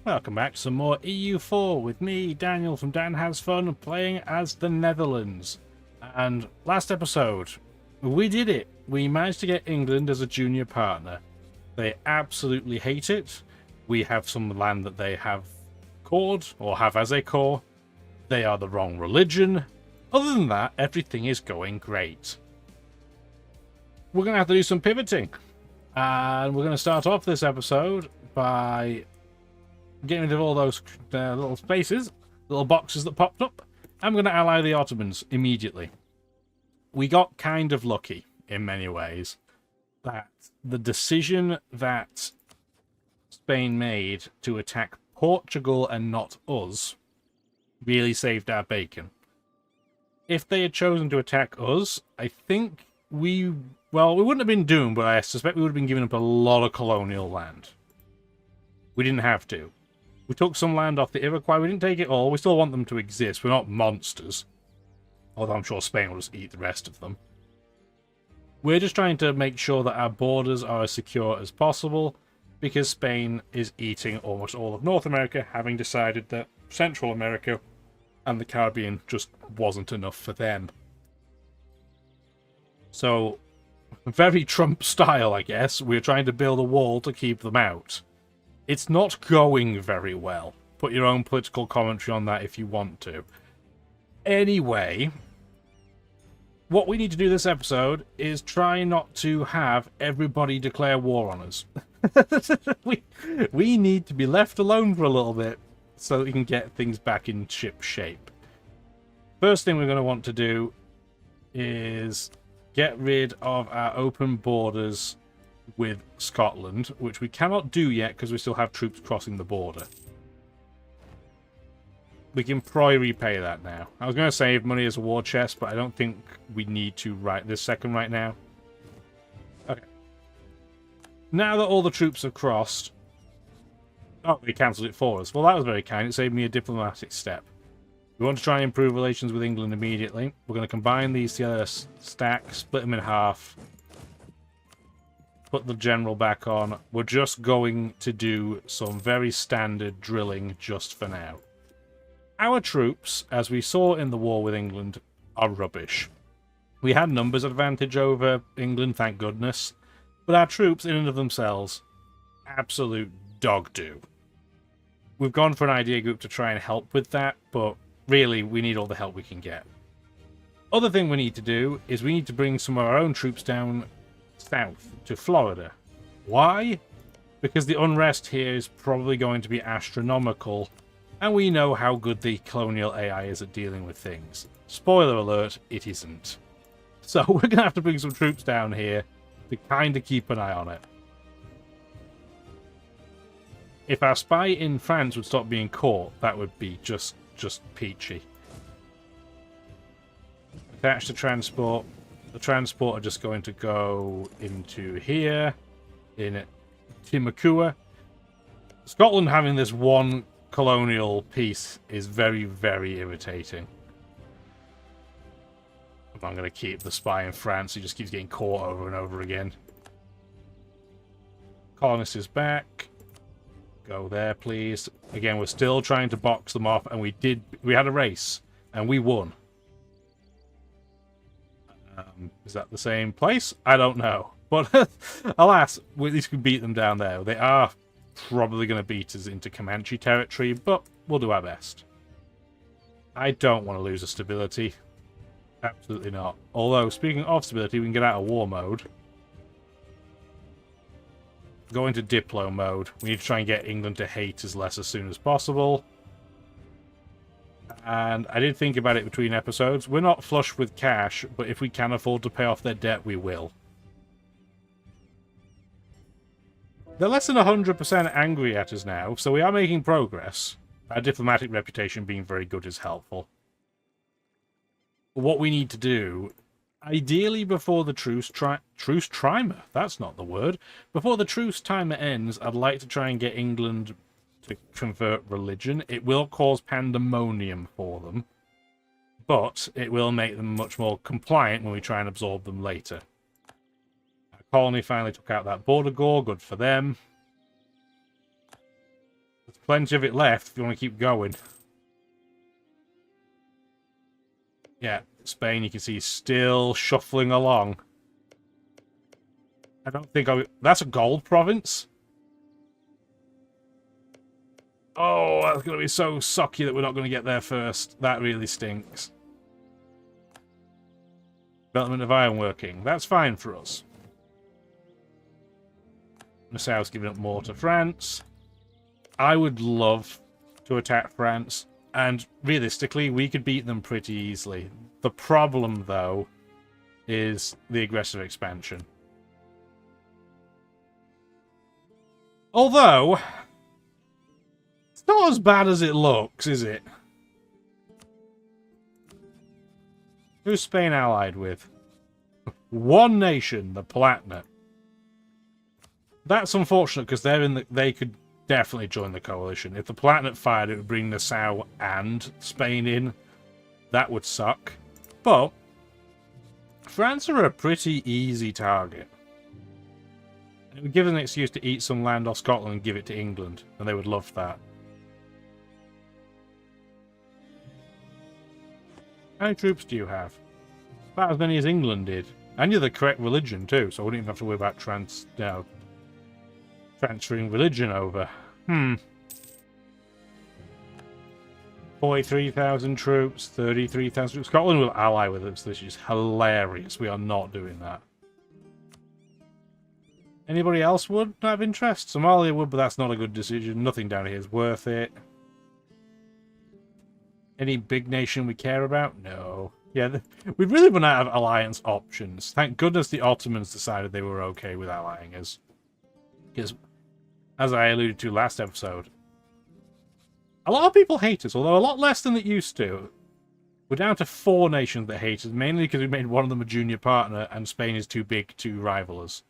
Welcome back to some more EU4 with me, Daniel from Dan Has Fun, playing as the Netherlands. And last episode, we did it. We managed to get England as a junior partner. They absolutely hate it. We have some land that they have cored, or have as a core. They are the wrong religion. Other than that, everything is going great. We're going to have to do some pivoting. And we're going to start off this episode by getting rid of all those little spaces, little boxes that popped up. I'm going to ally the Ottomans immediately. We got kind of lucky in many ways that the decision that Spain made to attack Portugal and not us really saved our bacon. If they had chosen to attack us, I think we wouldn't have been doomed, but I suspect we would have been given up a lot of colonial land. We didn't have to. We took some land off the Iroquois. We didn't take it all. We still want them to exist. We're not monsters. Although I'm sure Spain will just eat the rest of them. We're just trying to make sure that our borders are as secure as possible, because Spain is eating almost all of North America, having decided that Central America and the Caribbean just wasn't enough for them. So, very Trump style, I guess. We're trying to build a wall to keep them out. It's not going very well. Put your own political commentary on that if you want to. Anyway, what we need to do this episode is try not to have everybody declare war on us. we need to be left alone for a little bit so that we can get things back in ship shape. First thing we're going to want to do is get rid of our open borders with Scotland, which we cannot do yet because we still have troops crossing the border. We can probably repay that now. I was going to save money as a war chest, but I don't think we need to right this second right now. Okay. Now that all the troops have crossed... Oh, they cancelled it for us. Well, that was very kind. It saved me a diplomatic step. We want to try and improve relations with England immediately. We're going to combine these together, stack, split them in half. Put the general back on. We're just going to do some very standard drilling just for now. Our troops, as we saw in the war with England, are rubbish. We had numbers advantage over England, thank goodness. But our troops, in and of themselves, absolute dog do. We've gone for an idea group to try and help with that, but really, we need all the help we can get. Other thing we need to do is we need to bring some of our own troops down south to Florida. Why? Because the unrest here is probably going to be astronomical, and we know how good the colonial AI is at dealing with things. Spoiler alert, it isn't. So we're going to have to bring some troops down here to kind of keep an eye on it. If our spy in France would stop being caught, that would be just peachy. Attach the transport. The transport are just going to go into here, in Timucua. Scotland having this one colonial piece is very, very irritating. I'm going to keep the spy in France. He just keeps getting caught over and over again. Colonist is back. Go there, please. Again, we're still trying to box them off, and we had a race, and we won. Is that the same place? I don't know. But alas, we at least can beat them down there. They are probably going to beat us into Comanche territory, but we'll do our best. I don't want to lose the stability. Absolutely not. Although, speaking of stability, we can get out of war mode. Go into Diplo mode. We need to try and get England to hate us less as soon as possible. And I did think about it between episodes. We're not flush with cash, but if we can afford to pay off their debt, we will. They're less than 100% angry at us now, so we are making progress. Our diplomatic reputation being very good is helpful. What we need to do, ideally before the truce timer, that's not the word. Before the truce timer ends, I'd like to try and get England to convert religion. It will cause pandemonium for them, but it will make them much more compliant when we try and absorb them later. Our colony finally took out that border gore, good for them. plenty of it left if you want to keep going. Yeah, Spain, you can see, still shuffling along. I don't think that's a gold province? Oh, that's going to be so sucky that we're not going to get there first. That really stinks. Development of ironworking. That's fine for us. Nassau's giving up more to France. I would love to attack France, and realistically, we could beat them pretty easily. The problem, though, is the aggressive expansion. Although, it's not as bad as it looks, is it? Who's Spain allied with? One nation, the Palatinate. That's unfortunate because they could definitely join the coalition. If the Palatinate fired, it would bring Nassau and Spain in. That would suck. But France are a pretty easy target. It would give us an excuse to eat some land off Scotland and give it to England, and they would love that. How many troops do you have? About as many as England did. And you're the correct religion too, so I wouldn't even have to worry about transferring religion over. 43,000 troops, 33,000 troops. Scotland will ally with us. This is hilarious. We are not doing that. Anybody else would have interest? Somalia would, but that's not a good decision. Nothing down here is worth it. Any big nation we care about? No. Yeah, we've really run out of alliance options. Thank goodness the Ottomans decided they were okay with allying us. Because, as I alluded to last episode, a lot of people hate us, although a lot less than it used to. We're down to 4 nations that hate us, mainly because we made one of them a junior partner, and Spain is too big to rival us.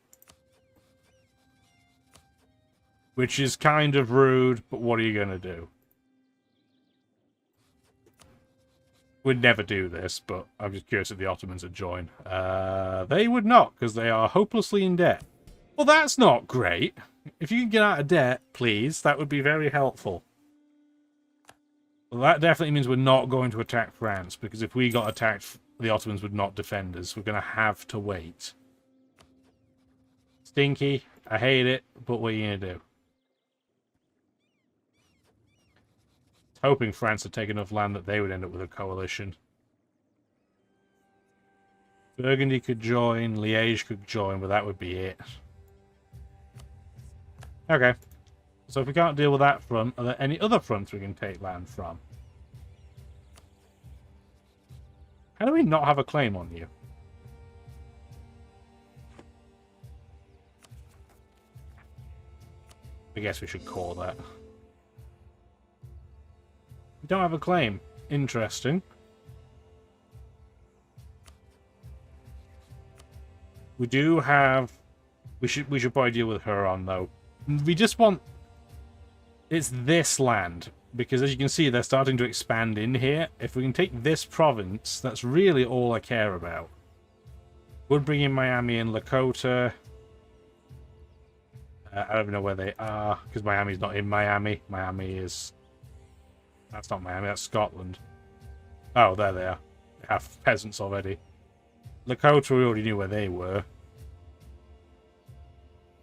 Which is kind of rude, but what are you going to do? We'd never do this, but I'm just curious if the Ottomans would join. They would not, because they are hopelessly in debt. Well, that's not great. If you can get out of debt, please, that would be very helpful. Well, that definitely means we're not going to attack France, because if we got attacked, the Ottomans would not defend us. We're going to have to wait. Stinky. I hate it, but what are you going to do? Hoping France would take enough land that they would end up with a coalition. Burgundy could join, Liège could join, but that would be it. Okay. So if we can't deal with that front, are there any other fronts we can take land from? How do we not have a claim on you? I guess we should call that. We don't have a claim. Interesting. We do have... We should probably deal with her on, though. We just want... It's this land. Because as you can see, they're starting to expand in here. If we can take this province, that's really all I care about. Would bring in Miami and Lakota. I don't even know where they are, because Miami's not in Miami. Miami is... That's not Miami, that's Scotland. Oh, there they are. They have peasants already. Lakota, we already knew where they were.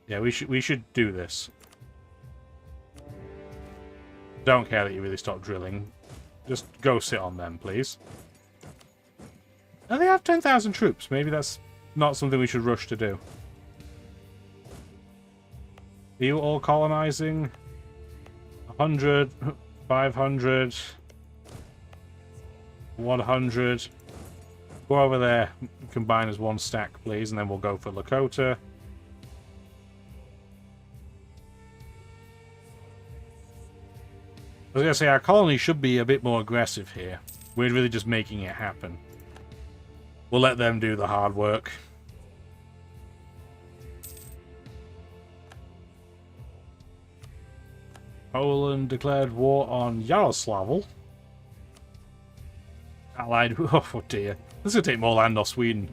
Yeah, we should do this. Don't care that you really stop drilling. Just go sit on them, please. Now they have 10,000 troops. Maybe that's not something we should rush to do. Are you all colonizing? 100... 500, 100. Go over there, combine as one stack, please, and then we'll go for Lakota. I was going to say, our colony should be a bit more aggressive here. We're really just making it happen. We'll let them do the hard work. Poland declared war on Yaroslavl. Allied... Oh dear. This is going to take more land off Sweden.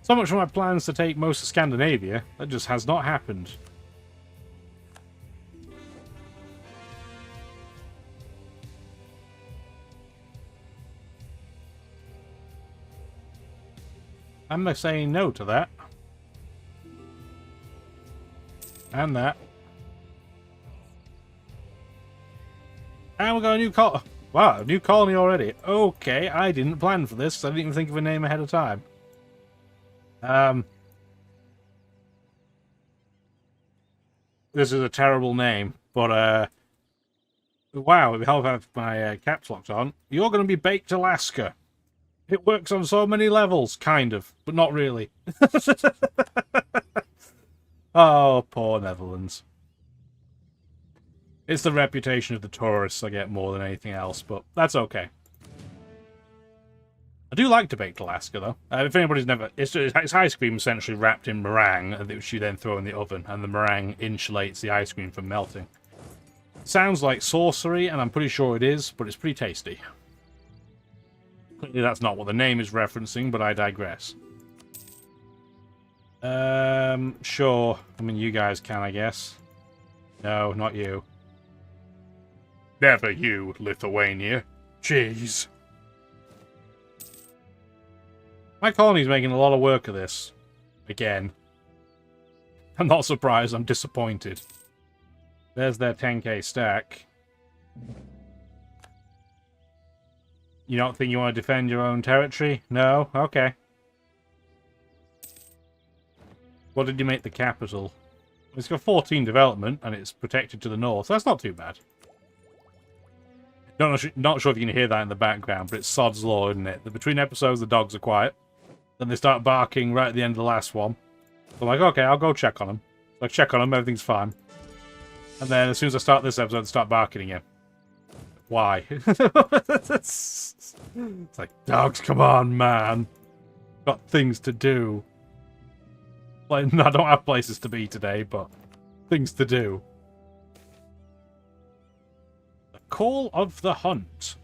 So much for my plans to take most of Scandinavia. That just has not happened. I'm saying no to that. And that. And we got a new colony. Wow, a new colony already. Okay, I didn't plan for this. I didn't even think of a name ahead of time. This is a terrible name, but wow, if I have my caps locked on, you're going to be Baked Alaska. It works on so many levels, kind of, but not really. Oh, poor Netherlands. It's the reputation of the tourists I get more than anything else, but that's okay. I do like to Baked Alaska, though. If anybody's never... It's ice cream essentially wrapped in meringue, which you then throw in the oven, and the meringue insulates the ice cream from melting. Sounds like sorcery, and I'm pretty sure it is, but it's pretty tasty. Clearly that's not what the name is referencing, but I digress. Sure. I mean, you guys can, I guess. No, not you. Never you, Lithuania. Jeez. My colony's making a lot of work of this. Again. I'm not surprised, I'm disappointed. There's their 10k stack. You don't think you want to defend your own territory? No? Okay. What did you make the capital? It's got 14 development, and it's protected to the north. That's not too bad. Not sure if you can hear that in the background, but it's sod's law, isn't it? Between episodes, the dogs are quiet. Then they start barking right at the end of the last one. So I'm like, okay, I'll go check on them. So I check on them, everything's fine. And then as soon as I start this episode, they start barking again. Why? It's like, dogs, come on, man. Got things to do. Like, I don't have places to be today, but things to do. The Call of the Hunt.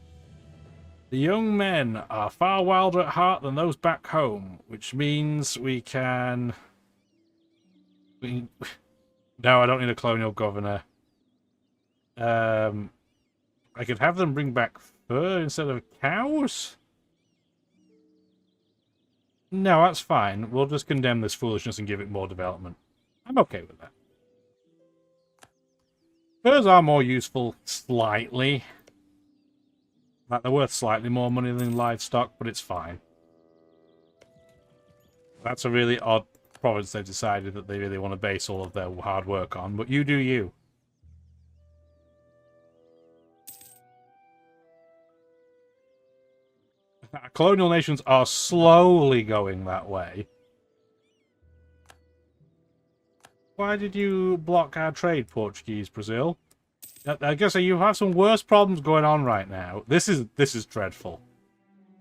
The young men are far wilder at heart than those back home, which means we can... No, I don't need a colonial governor. I could have them bring back fur instead of cows? No, that's fine. We'll just condemn this foolishness and give it more development. I'm okay with that. Furs are more useful, slightly. Like, they're worth slightly more money than livestock, but it's fine. That's a really odd province they've decided that they really want to base all of their hard work on, but you do you. Colonial nations are slowly going that way. Why did you block our trade, Portuguese, Brazil? I guess you have some worse problems going on right now. This is dreadful.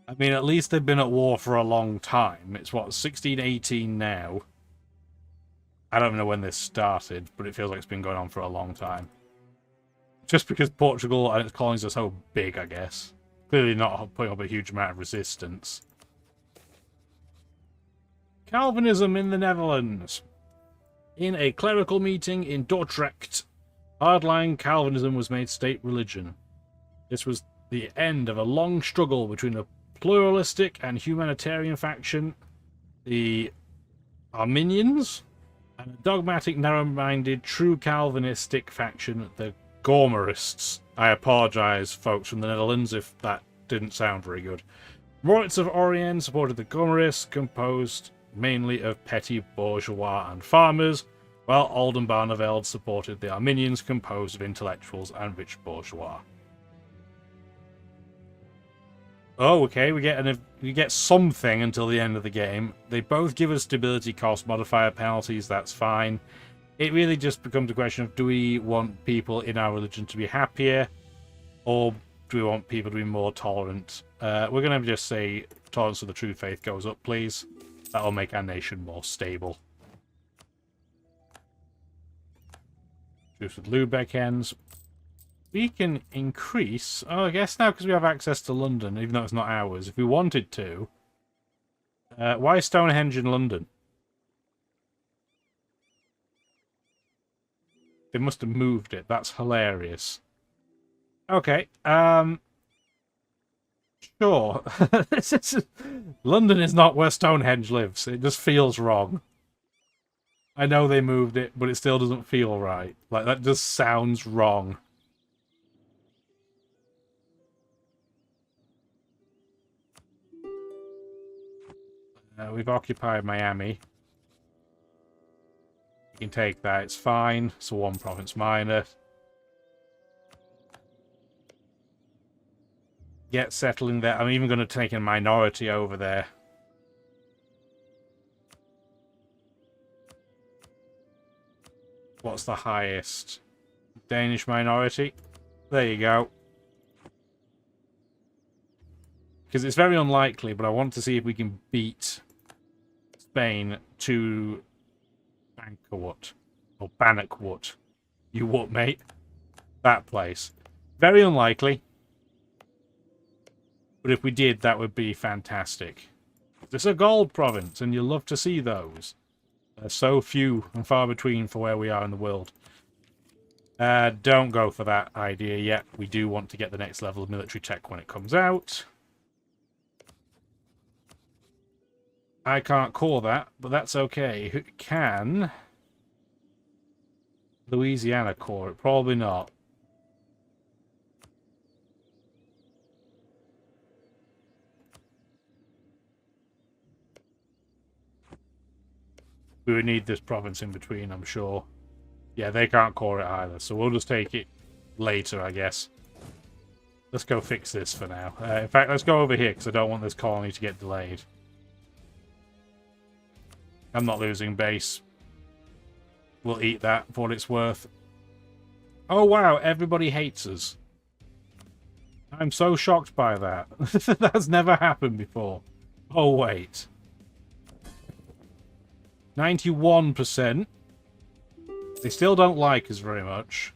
I mean, at least they've been at war for a long time. It's what, 1618 now? I don't know when this started, but it feels like it's been going on for a long time. Just because Portugal and its colonies are so big, I guess. Clearly not putting up a huge amount of resistance. Calvinism in the Netherlands. In a clerical meeting in Dordrecht, hardline Calvinism was made state religion. This was the end of a long struggle between a pluralistic and humanitarian faction, the Arminians, and a dogmatic, narrow-minded, true Calvinistic faction, the Gormerists. I apologise, folks from the Netherlands, if that didn't sound very good. Moritz of Orient supported the Gormerists, composed mainly of petty bourgeois and farmers, while Oldenbarneveld supported the Arminians, composed of intellectuals and rich bourgeois. Oh, okay, we get something until the end of the game. They both give us stability cost modifier penalties, that's fine. It really just becomes a question of, do we want people in our religion to be happier, or do we want people to be more tolerant? We're going to just say tolerance of the true faith goes up, please. That'll make our nation more stable. Truce with Lubeck ends. We can increase... Oh, I guess now because we have access to London, even though it's not ours. If we wanted to... why is Stonehenge in London? They must have moved it. That's hilarious. Okay. Sure. London is not where Stonehenge lives. It just feels wrong. I know they moved it, but it still doesn't feel right. Like, that just sounds wrong. We've occupied Miami. You can take that, it's fine. It's a one province minor. Get settling there. I'm even going to take a minority over there. What's the highest? Danish minority. There you go. Because it's very unlikely, but I want to see if we can beat Spain to Bankerwood. Or Bannockwood. You what, mate? That place. Very unlikely. But if we did, that would be fantastic. It's a gold province, and you'll love to see those. They're so few and far between for where we are in the world. Don't go for that idea yet. We do want to get the next level of military tech when it comes out. I can't call that, but that's okay. Who can Louisiana core it? Probably not. We would need this province in between, I'm sure. Yeah, they can't core it either, so we'll just take it later, I guess. Let's go fix this for now. In fact, let's go over here, because I don't want this colony to get delayed. I'm not losing base. We'll eat that for what it's worth. Oh wow, everybody hates us. I'm so shocked by that. That's never happened before. Oh wait. 91%. They still don't like us very much.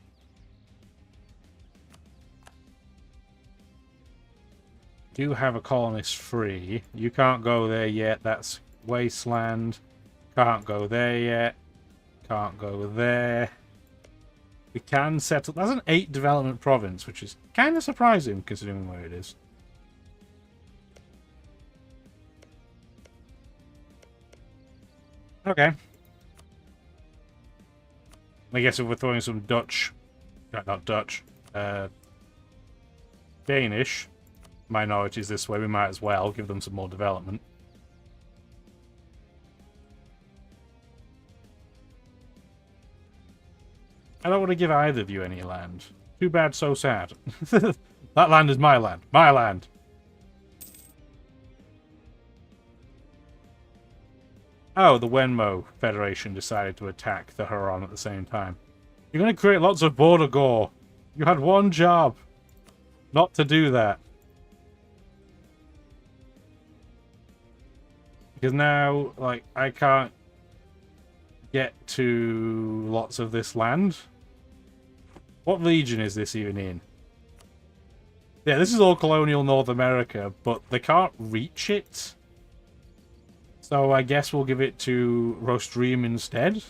Do have a colonist free. You can't go there yet. That's wasteland. Can't go there yet. Can't go there. We can settle. That's an 8 development province, which is kind of surprising considering where it is. Okay. I guess if we're throwing some Dutch, not Dutch, Danish minorities this way, we might as well give them some more development. I don't want to give either of you any land. Too bad, so sad. That land is my land. My land. Oh, the Wenmo Federation decided to attack the Huron at the same time. You're going to create lots of border gore. You had one job. Not to do that. Because now, like, I can't get to lots of this land. What region is this even in? Yeah, this is all colonial North America, but they can't reach it. So I guess we'll give it to Rostream instead.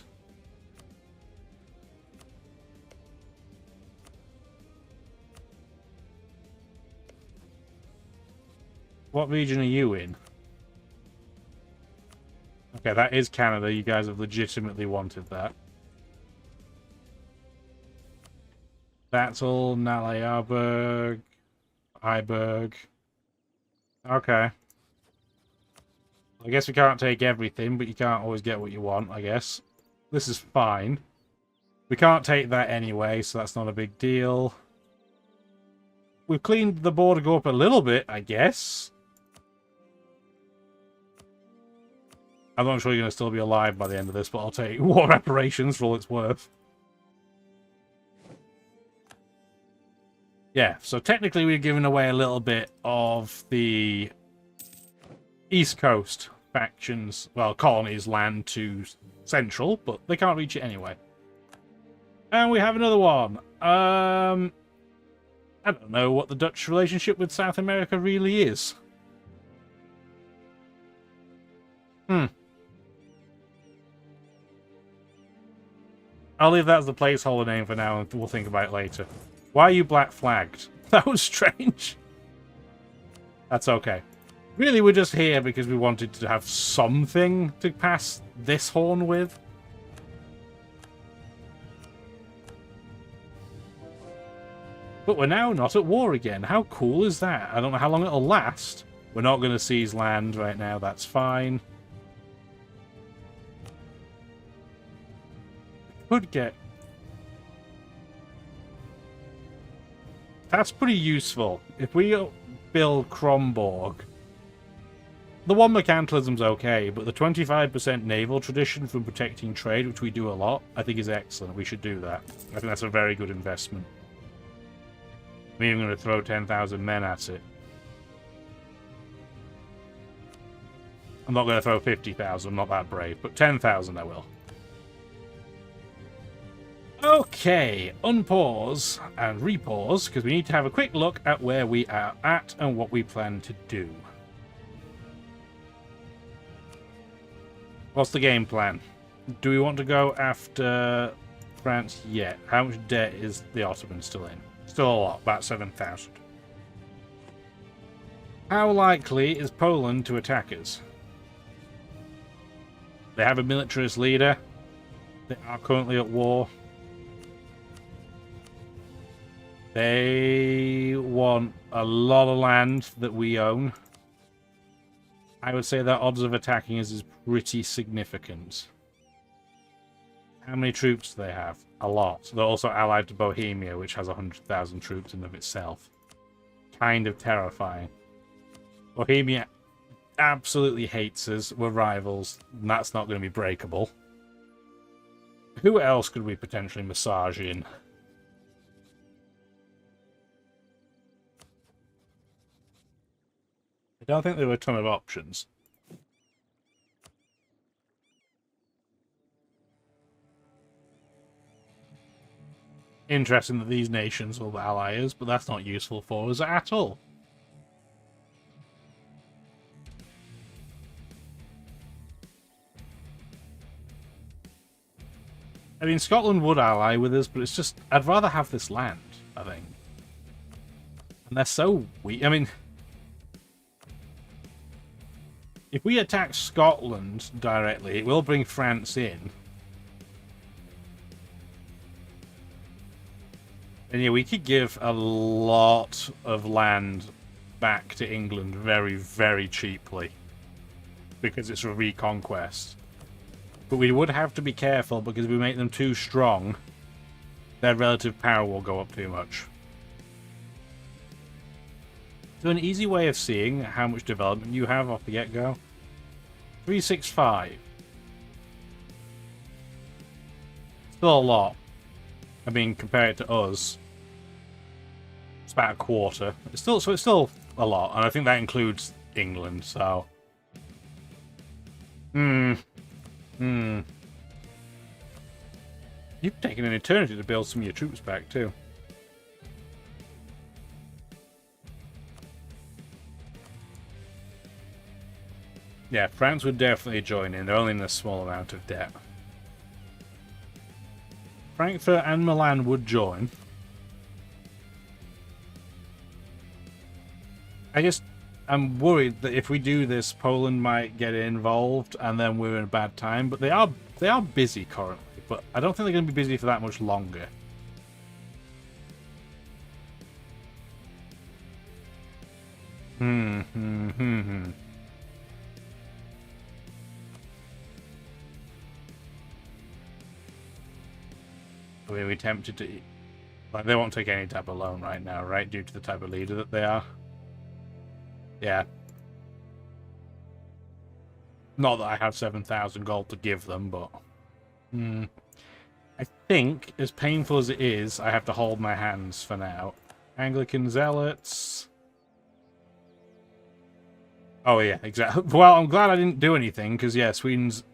What region are you in? Okay, that is Canada. You guys have legitimately wanted that. That's all Nalayaberg, Iberg. Okay. I guess we can't take everything, but you can't always get what you want, I guess. This is fine. We can't take that anyway, so that's not a big deal. We've cleaned the border go up a little bit, I guess. I'm not sure you're going to still be alive by the end of this, but I'll take war reparations for all it's worth. Yeah, so technically we're giving away a little bit of the East Coast factions, well, colonies, land to Central, but they can't reach it anyway. And we have another one. I don't know what the Dutch relationship with South America really is. I'll leave that as the placeholder name for now, and we'll think about it later. Why are you black flagged? That was strange. That's okay. Really, we're just here because we wanted to have something to pass this horn with. But we're now not at war again. How cool is that? I don't know how long it'll last. We're not going to seize land right now. That's fine. Could get... That's pretty useful. If we build Kromborg... The one mercantilism's okay, but the 25% naval tradition from protecting trade, which we do a lot, I think is excellent. We should do that. I think that's a very good investment. I'm even going to throw 10,000 men at it. I'm not going to throw 50,000, I'm not that brave, but 10,000 I will. Okay, unpause and repause, because we need to have a quick look at where we are at and what we plan to do. What's the game plan? Do we want to go after France yet? How much debt is the Ottomans still in? Still a lot, about 7,000. How likely is Poland to attack us? They have a militarist leader. They are currently at war. They want a lot of land that we own. I would say their odds of attacking us is pretty significant. How many troops do they have? A lot. They're also allied to Bohemia, which has 100,000 troops in and of itself. Kind of terrifying. Bohemia absolutely hates us. We're rivals, and that's not going to be breakable. Who else could we potentially massage in? I don't think there were a ton of options. Interesting that these nations will ally us, but that's not useful for us at all. I mean, Scotland would ally with us, but it's just... I'd rather have this land, I think. And they're so weak. I mean... If we attack Scotland directly, it will bring France in. And yeah, we could give a lot of land back to England very, very cheaply. Because it's a reconquest. But we would have to be careful, because if we make them too strong, their relative power will go up too much. So an easy way of seeing how much development you have off the get-go. 365. Still a lot. I mean, compare it to us. It's about a quarter. It's still a lot, and I think that includes England, so... You've taken an eternity to build some of your troops back, too. Yeah, France would definitely join in. They're only in a small amount of debt. Frankfurt and Milan would join. I'm worried that if we do this, Poland might get involved, and then we're in a bad time. But they are busy currently. But I don't think they're going to be busy for that much longer. Are we tempted to... Like, they won't take any type of loan right now, right? Due to the type of leader that they are. Yeah. Not that I have 7,000 gold to give them, but... I think, as painful as it is, I have to hold my hands for now. Anglican zealots... Oh, yeah, exactly. Well, I'm glad I didn't do anything, because, yeah, Sweden's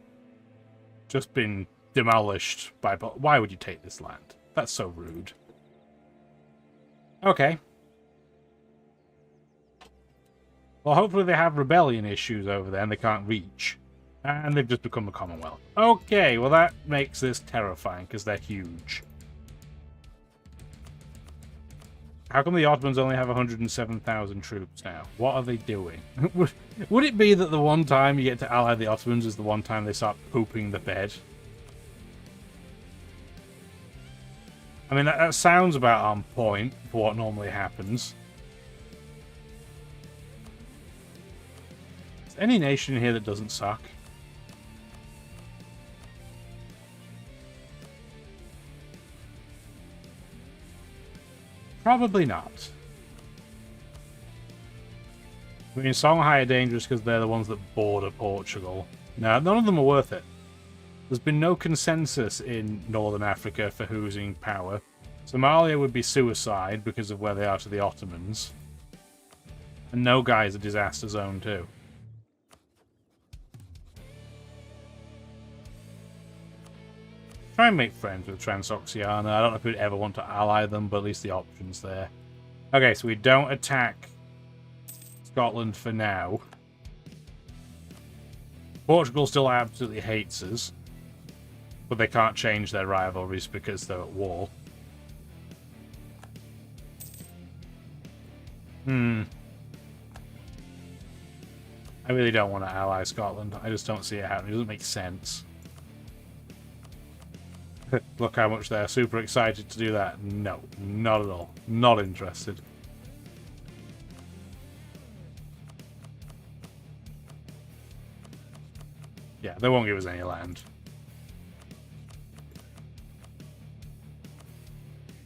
just been demolished by... Why would you take this land? That's so rude. Okay. Well, hopefully they have rebellion issues over there and they can't reach. And they've just become a Commonwealth. Okay, well that makes this terrifying because they're huge. How come the Ottomans only have 107,000 troops now? What are they doing? Would it be that the one time you get to ally the Ottomans is the one time they start pooping the bed? I mean, that sounds about on point for what normally happens. Is there any nation here that doesn't suck? Probably not. I mean, Songhai are dangerous because they're the ones that border Portugal. No, none of them are worth it. There's been no consensus in Northern Africa for who's in power. Somalia would be suicide because of where they are to the Ottomans. And Nogai is a disaster zone too. Try and make friends with Transoxiana. I don't know if we'd ever want to ally them, but at least the option's there. Okay, so we don't attack Scotland for now. Portugal still absolutely hates us. But they can't change their rivalries because they're at war. I really don't want to ally Scotland. I just don't see it happening. It doesn't make sense. Look how much they're super excited to do that. No, not at all. Not interested. Yeah, they won't give us any land.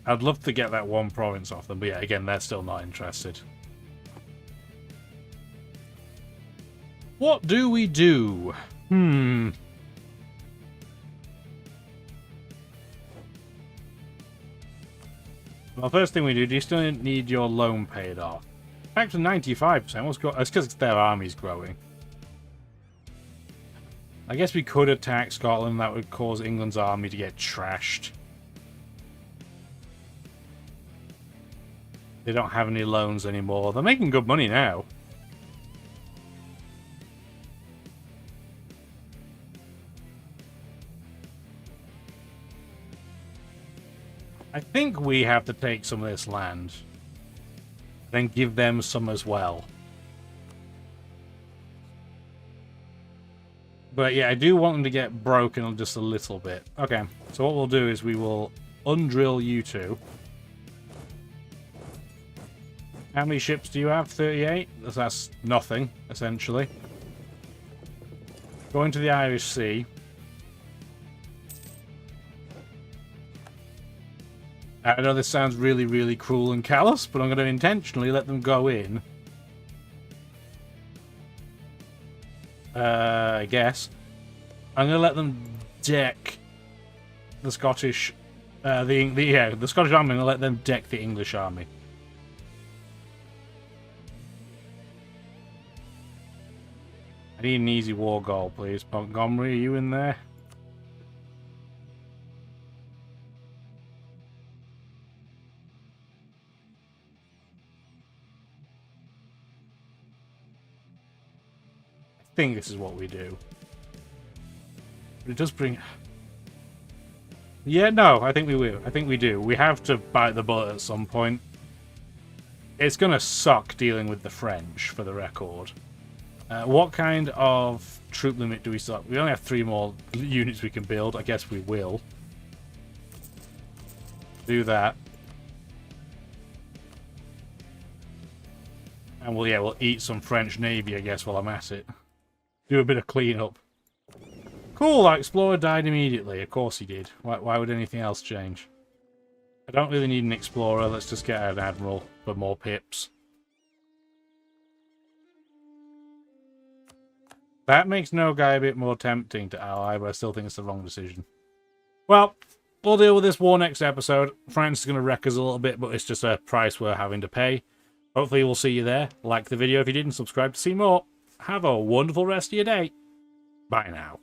I'd love to get that one province off them, but yeah, again, they're still not interested. What do we do? Well, first thing we do you still need your loan paid off? Back to 95%. What's going? It's because their army's growing. I guess we could attack Scotland. That would cause England's army to get trashed. They don't have any loans anymore. They're making good money now. I think we have to take some of this land. Then give them some as well. But yeah, I do want them to get broken just a little bit. Okay, so what we'll do is we will undrill you two. How many ships do you have? 38? That's nothing, essentially. Going to the Irish Sea. I know this sounds really, really cruel and callous, but I'm going to intentionally let them go in. I guess. I'm going to let them deck the Scottish... the Scottish army. I'm going to let them deck the English army. I need an easy war goal, please. Montgomery, are you in there? I think this is what we do. But it does bring... Yeah, no, I think we will. I think we do. We have to bite the bullet at some point. It's going to suck dealing with the French, for the record. What kind of troop limit do we start? We only have 3 more units we can build. I guess we will. Do that. And we'll eat some French Navy, I guess, while I'm at it. Do a bit of cleanup. Cool, our explorer died immediately. Of course he did. Why would anything else change? I don't really need an explorer. Let's just get an admiral for more pips. That makes Nogai a bit more tempting to ally, but I still think it's the wrong decision. Well, we'll deal with this war next episode. France is going to wreck us a little bit, but it's just a price we're having to pay. Hopefully we'll see you there. Like the video if you did and subscribe to see more. Have a wonderful rest of your day. Bye now.